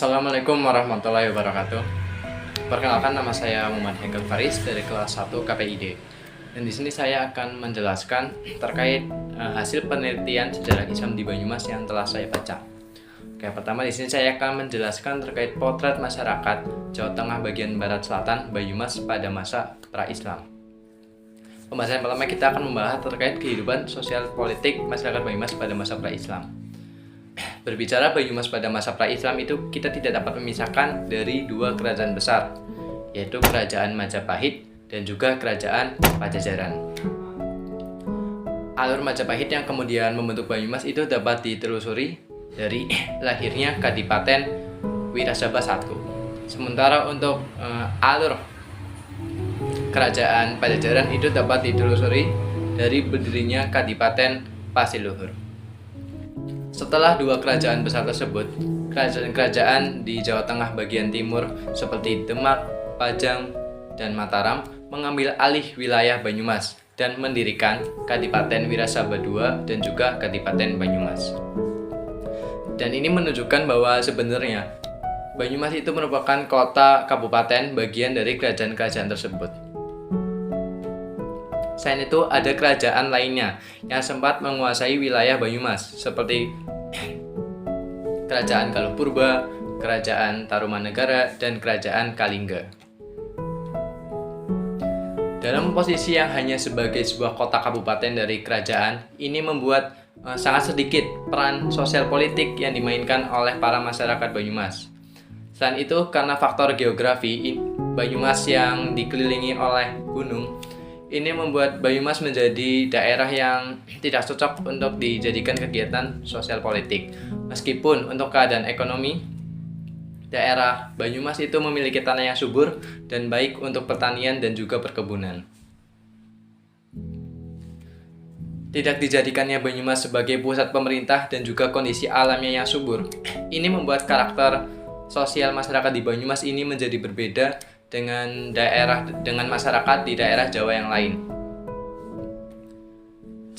Assalamualaikum warahmatullahi wabarakatuh. Perkenalkan, nama saya Muhammad Hengkel Faris dari kelas 1 KPID. Dan di sini saya akan menjelaskan terkait hasil penelitian sejarah Islam di Banyumas yang telah saya baca. Oke, pertama di sini saya akan menjelaskan terkait potret masyarakat Jawa Tengah bagian barat selatan Banyumas pada masa pra-Islam. Pembahasan pertama kita akan membahas terkait kehidupan sosial politik masyarakat Banyumas pada masa pra-Islam. Berbicara Banyumas pada masa pra-Islam itu kita tidak dapat memisahkan dari dua kerajaan besar, yaitu Kerajaan Majapahit dan juga Kerajaan Pajajaran. Alur Majapahit yang kemudian membentuk Banyumas itu dapat ditelusuri dari lahirnya Kadipaten Wirasaba I. Sementara untuk alur Kerajaan Pajajaran itu dapat ditelusuri dari berdirinya Kadipaten Pasiluhur. Setelah dua kerajaan besar tersebut, kerajaan-kerajaan di Jawa Tengah bagian timur seperti Demak, Pajang, dan Mataram mengambil alih wilayah Banyumas dan mendirikan Kadipaten Wirasaba II dan juga Kadipaten Banyumas. Dan ini menunjukkan bahwa sebenarnya Banyumas itu merupakan kota kabupaten bagian dari kerajaan-kerajaan tersebut. Selain itu, ada kerajaan lainnya yang sempat menguasai wilayah Banyumas, seperti Kerajaan Galuh Purba, Kerajaan Tarumanegara, dan Kerajaan Kalingga. Dalam posisi yang hanya sebagai sebuah kota kabupaten dari kerajaan, ini membuat sangat sedikit peran sosial politik yang dimainkan oleh para masyarakat Banyumas. Selain itu, karena faktor geografi, Banyumas yang dikelilingi oleh gunung, ini membuat Banyumas menjadi daerah yang tidak cocok untuk dijadikan kegiatan sosial politik. Meskipun untuk keadaan ekonomi, daerah Banyumas itu memiliki tanah yang subur dan baik untuk pertanian dan juga perkebunan. Tidak dijadikannya Banyumas sebagai pusat pemerintah dan juga kondisi alamnya yang subur, ini membuat karakter sosial masyarakat di Banyumas ini menjadi berbeda dengan masyarakat di daerah Jawa yang lain.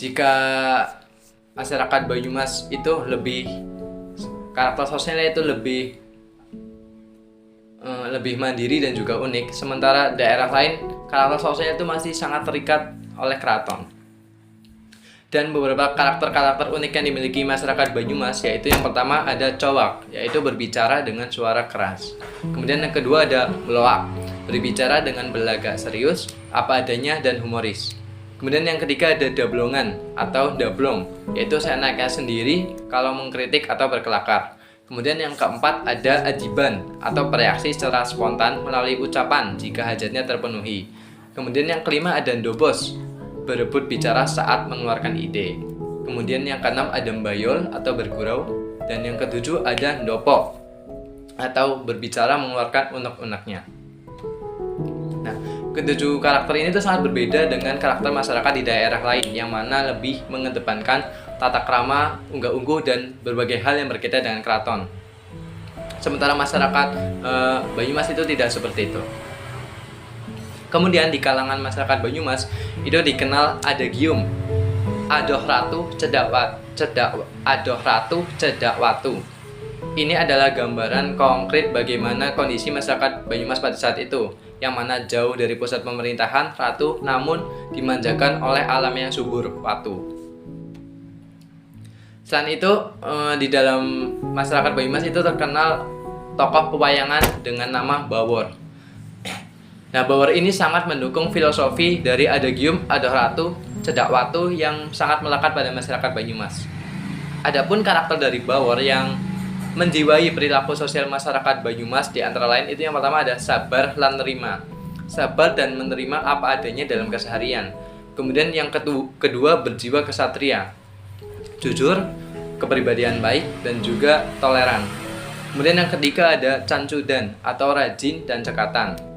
Jika masyarakat Banyumas itu karakter sosialnya itu lebih mandiri dan juga unik, sementara daerah lain karakter sosialnya itu masih sangat terikat oleh keraton. Dan beberapa karakter-karakter unik yang dimiliki masyarakat Banyumas, yaitu yang pertama ada cowak, yaitu berbicara dengan suara keras. Kemudian yang kedua ada meloak, berbicara dengan belaga serius, apa adanya dan humoris. Kemudian yang ketiga ada dablongan atau dablong, yaitu seenaknya sendiri kalau mengkritik atau berkelakar. Kemudian yang keempat ada ajiban atau bereaksi secara spontan melalui ucapan jika hajatnya terpenuhi. Kemudian yang kelima ada ndobos, berebut bicara saat mengeluarkan ide. Kemudian yang keenam ada mbayol atau bergurau, dan yang ketujuh ada ndopo atau berbicara mengeluarkan unek-uneknya. Nah, ketujuh karakter ini tuh sangat berbeda dengan karakter masyarakat di daerah lain yang mana lebih mengedepankan tata krama, unggah-ungguh, dan berbagai hal yang berkaitan dengan keraton. Sementara masyarakat Banyumas itu tidak seperti itu. Kemudian di kalangan masyarakat Banyumas itu dikenal adagium, adoh ratu cedak watu. Ini adalah gambaran konkret bagaimana kondisi masyarakat Banyumas pada saat itu, yang mana jauh dari pusat pemerintahan ratu namun dimanjakan oleh alam yang subur watu. Selain itu, di dalam masyarakat Banyumas itu terkenal tokoh pewayangan dengan nama Bawor. Nah, Bawor ini sangat mendukung filosofi dari adagium adoh ratu cedak watu yang sangat melekat pada masyarakat Banyumas. Adapun karakter dari Bawor yang menjiwai perilaku sosial masyarakat Banyumas di antara lain itu yang pertama ada sabar lan nerima. Sabar dan menerima apa adanya dalam keseharian. Kemudian yang kedua berjiwa kesatria. Jujur, kepribadian baik, dan juga toleran. Kemudian yang ketiga ada cancudan atau rajin dan cekatan.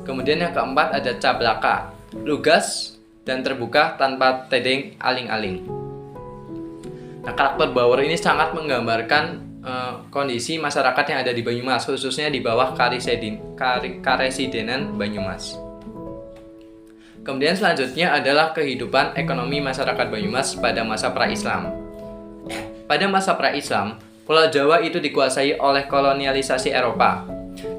Kemudian yang keempat ada cablaka, lugas dan terbuka tanpa tedeng aling-aling. Nah, karakter Bawor ini sangat menggambarkan kondisi masyarakat yang ada di Banyumas, khususnya di bawah Karesidenan Banyumas. Kemudian selanjutnya adalah kehidupan ekonomi masyarakat Banyumas pada masa pra-Islam. Pada masa pra-Islam, Pulau Jawa itu dikuasai oleh kolonialisasi Eropa,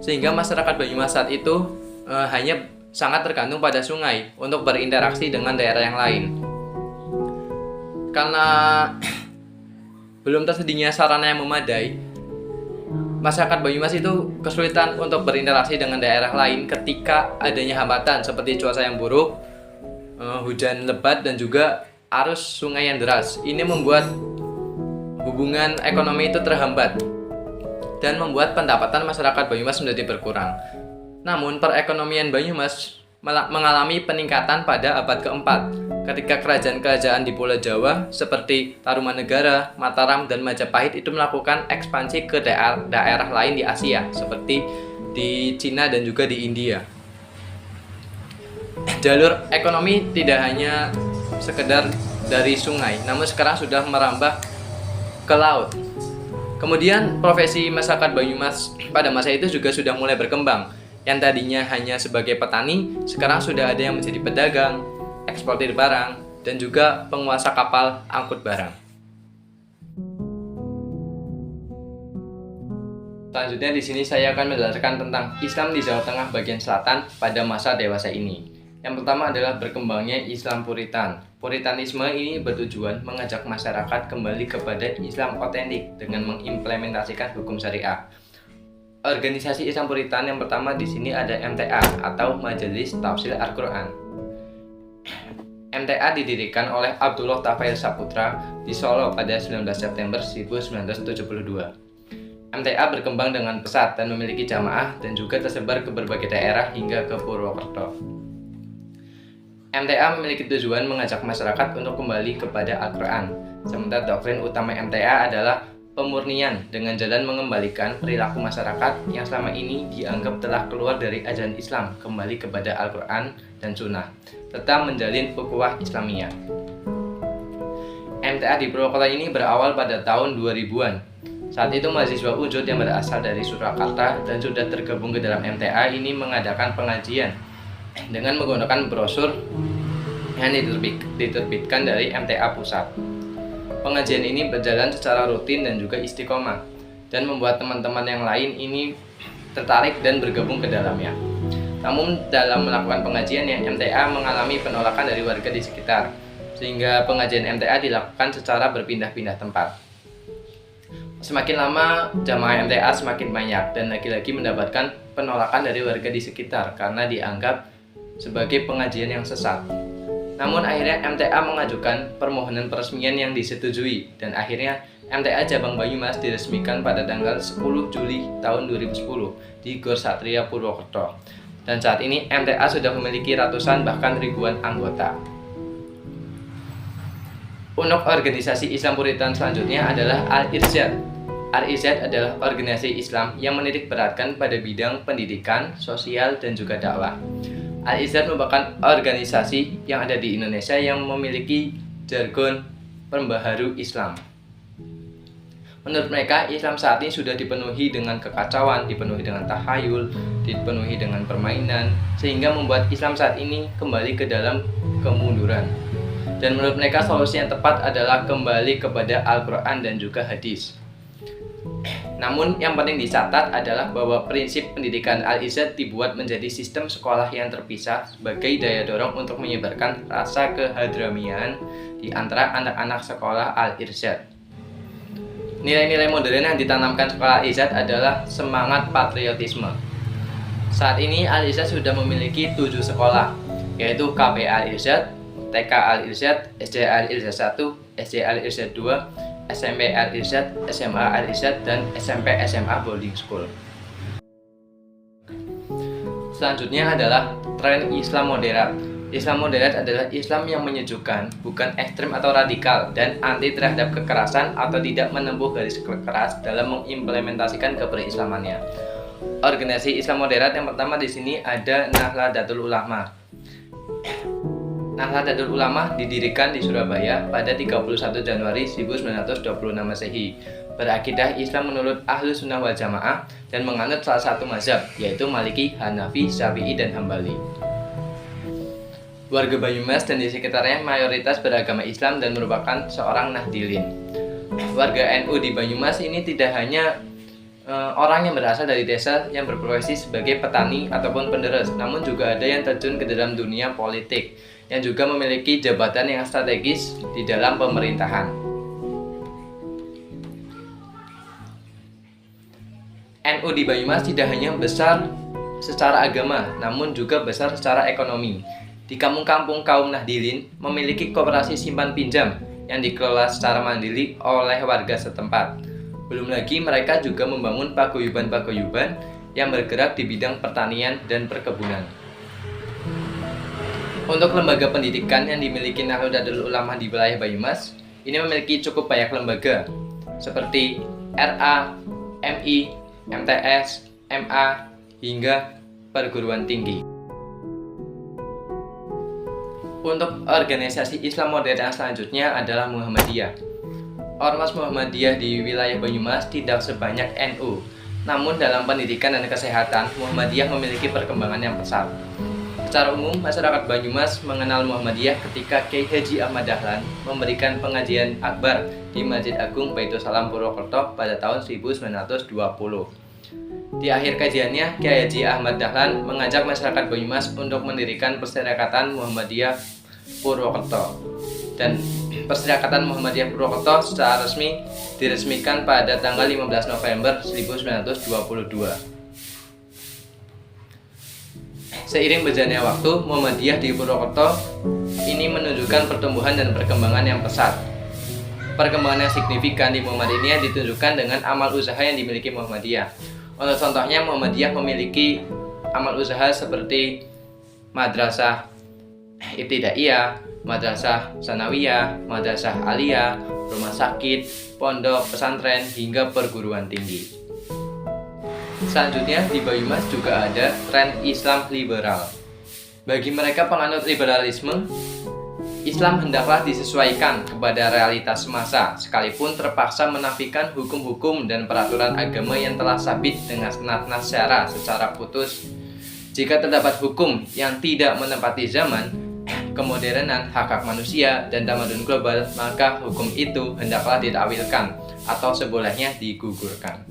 sehingga masyarakat Banyumas saat itu hanya sangat tergantung pada sungai untuk berinteraksi dengan daerah yang lain. Karena belum tersedianya sarana yang memadai, masyarakat Banyumas itu kesulitan untuk berinteraksi dengan daerah lain ketika adanya hambatan seperti cuaca yang buruk, hujan lebat, dan juga arus sungai yang deras. Ini membuat hubungan ekonomi itu terhambat dan membuat pendapatan masyarakat Banyumas menjadi berkurang. Namun perekonomian Banyumas mengalami peningkatan pada abad keempat ketika kerajaan-kerajaan di Pulau Jawa seperti Tarumanegara, Mataram, dan Majapahit itu melakukan ekspansi ke daerah lain di Asia seperti di Cina dan juga di India. Jalur ekonomi tidak hanya sekedar dari sungai, namun sekarang sudah merambah ke laut. Kemudian profesi masyarakat Banyumas pada masa itu juga sudah mulai berkembang. Yang tadinya hanya sebagai petani, sekarang sudah ada yang menjadi pedagang, eksportir barang, dan juga penguasa kapal angkut barang. Selanjutnya di sini saya akan menjelaskan tentang Islam di Jawa Tengah bagian selatan pada masa dewasa ini. Yang pertama adalah berkembangnya Islam Puritan. Puritanisme ini bertujuan mengajak masyarakat kembali kepada Islam otentik dengan mengimplementasikan hukum syariah. Organisasi Islam Puritan yang pertama di sini ada MTA atau Majelis Tafsir Al-Quran. MTA didirikan oleh Abdullah Tafail Saputra di Solo pada 19 September 1972. MTA berkembang dengan pesat dan memiliki jamaah dan juga tersebar ke berbagai daerah hingga ke Purwokerto. MTA memiliki tujuan mengajak masyarakat untuk kembali kepada Al-Quran. Sementara doktrin utama MTA adalah pemurnian dengan jalan mengembalikan perilaku masyarakat yang selama ini dianggap telah keluar dari ajaran Islam kembali kepada Al-Quran dan Sunnah, serta menjalin ukhuwah Islamiyah. MTA di Purwokerto ini berawal pada tahun 2000-an. Saat itu mahasiswa Ujud yang berasal dari Surakarta dan sudah tergabung ke dalam MTA ini mengadakan pengajian dengan menggunakan brosur yang diterbitkan dari MTA Pusat. Pengajian ini berjalan secara rutin dan juga istiqomah dan membuat teman-teman yang lain ini tertarik dan bergabung ke dalamnya. Namun dalam melakukan pengajian MTA mengalami penolakan dari warga di sekitar, sehingga pengajian MTA dilakukan secara berpindah-pindah tempat. Semakin lama jamaah MTA semakin banyak dan lagi-lagi mendapatkan penolakan dari warga di sekitar karena dianggap sebagai pengajian yang sesat. Namun akhirnya MTA mengajukan permohonan peresmian yang disetujui dan akhirnya MTA Cabang Banyumas diresmikan pada tanggal 10 Juli tahun 2010 di Gor Satria Purwokerto. Dan saat ini MTA sudah memiliki ratusan bahkan ribuan anggota. Unuk organisasi Islam Puritan selanjutnya adalah Al-Irsyad. Al-Irsyad adalah organisasi Islam yang menitik beratkan pada bidang pendidikan, sosial, dan juga dakwah. Al-Irsyad merupakan organisasi yang ada di Indonesia yang memiliki jargon pembaharu Islam. Menurut mereka, Islam saat ini sudah dipenuhi dengan kekacauan, dipenuhi dengan tahayul, dipenuhi dengan permainan, sehingga membuat Islam saat ini kembali ke dalam kemunduran. Dan menurut mereka solusi yang tepat adalah kembali kepada Al-Quran dan juga hadis. Namun yang penting dicatat adalah bahwa prinsip pendidikan Al-Irsyad dibuat menjadi sistem sekolah yang terpisah sebagai daya dorong untuk menyebarkan rasa kehadramian di antara anak-anak sekolah Al-Irsyad. Nilai-nilai modern yang ditanamkan sekolah Al-Irsyad adalah semangat patriotisme. Saat ini Al-Irsyad sudah memiliki 7 sekolah, yaitu KP Al-Irsyad, TK Al-Irsyad, SD Al-Irsyad 1, SD Al-Irsyad 2, SMP Al-Irsyad, SMA Al-Irsyad, dan SMP SMA Boarding School. Selanjutnya adalah tren Islam moderat. Islam moderat adalah Islam yang menyejukkan, bukan ekstrem atau radikal, dan anti terhadap kekerasan atau tidak menempuh garis keras dalam mengimplementasikan keberislamannya. Organisasi Islam moderat yang pertama di sini ada Nahdlatul Ulama. Nahdlatul Ulama didirikan di Surabaya pada 31 Januari 1926 Masehi. Berakidah Islam menurut Ahlus Sunnah wal Jamaah dan menganut salah satu mazhab, yaitu Maliki, Hanafi, Syafi'i, dan Hambali. Warga Banyumas dan di sekitarnya mayoritas beragama Islam dan merupakan seorang Nahdlin. warga NU di Banyumas ini tidak hanya orang yang berasal dari desa yang berprofesi sebagai petani ataupun penderes, namun juga ada yang terjun ke dalam dunia politik yang juga memiliki jabatan yang strategis di dalam pemerintahan. NU di Banyumas tidak hanya besar secara agama, namun juga besar secara ekonomi. Di kampung-kampung kaum Nahdlin memiliki koperasi simpan pinjam yang dikelola secara mandiri oleh warga setempat. Belum lagi mereka juga membangun paguyuban-paguyuban yang bergerak di bidang pertanian dan perkebunan. Untuk lembaga pendidikan yang dimiliki Nahdlatul Ulama di wilayah Banyumas, ini memiliki cukup banyak lembaga seperti RA, MI, MTS, MA, hingga perguruan tinggi. Untuk organisasi Islam modern selanjutnya adalah Muhammadiyah. Ormas Muhammadiyah di wilayah Banyumas tidak sebanyak NU, namun dalam pendidikan dan kesehatan, Muhammadiyah memiliki perkembangan yang pesat. Secara umum, masyarakat Banyumas mengenal Muhammadiyah ketika Kiai Haji Ahmad Dahlan memberikan pengajian akbar di Masjid Agung Baitulsalam Purwokerto pada tahun 1920. Di akhir kajiannya, Kiai Haji Ahmad Dahlan mengajak masyarakat Banyumas untuk mendirikan Perserikatan Muhammadiyah Purwokerto. Dan Perserikatan Muhammadiyah Purwokerto secara resmi diresmikan pada tanggal 15 November 1922. Seiring berjalannya waktu, Muhammadiyah di Purwokerto ini menunjukkan pertumbuhan dan perkembangan yang pesat. Perkembangan yang signifikan di Muhammadiyah ditunjukkan dengan amal usaha yang dimiliki Muhammadiyah. Untuk contohnya, Muhammadiyah memiliki amal usaha seperti madrasah ibtidaiyah, madrasah sanawiyah, madrasah aliyah, rumah sakit, pondok, pesantren, hingga perguruan tinggi. Selanjutnya, di Banyumas juga ada tren Islam liberal. Bagi mereka penganut liberalisme, Islam hendaklah disesuaikan kepada realitas semasa, sekalipun terpaksa menafikan hukum-hukum dan peraturan agama yang telah sabit dengan nas syara secara putus. Jika terdapat hukum yang tidak menempati zaman, kemodernan, hak-hak manusia, dan tamadun global, maka hukum itu hendaklah ditakwilkan atau sebolehnya digugurkan.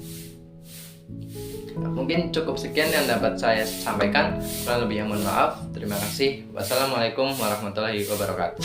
Mungkin cukup sekian yang dapat saya sampaikan. Kurang lebihnya mohon maaf. Terima kasih. Wassalamualaikum warahmatullahi wabarakatuh.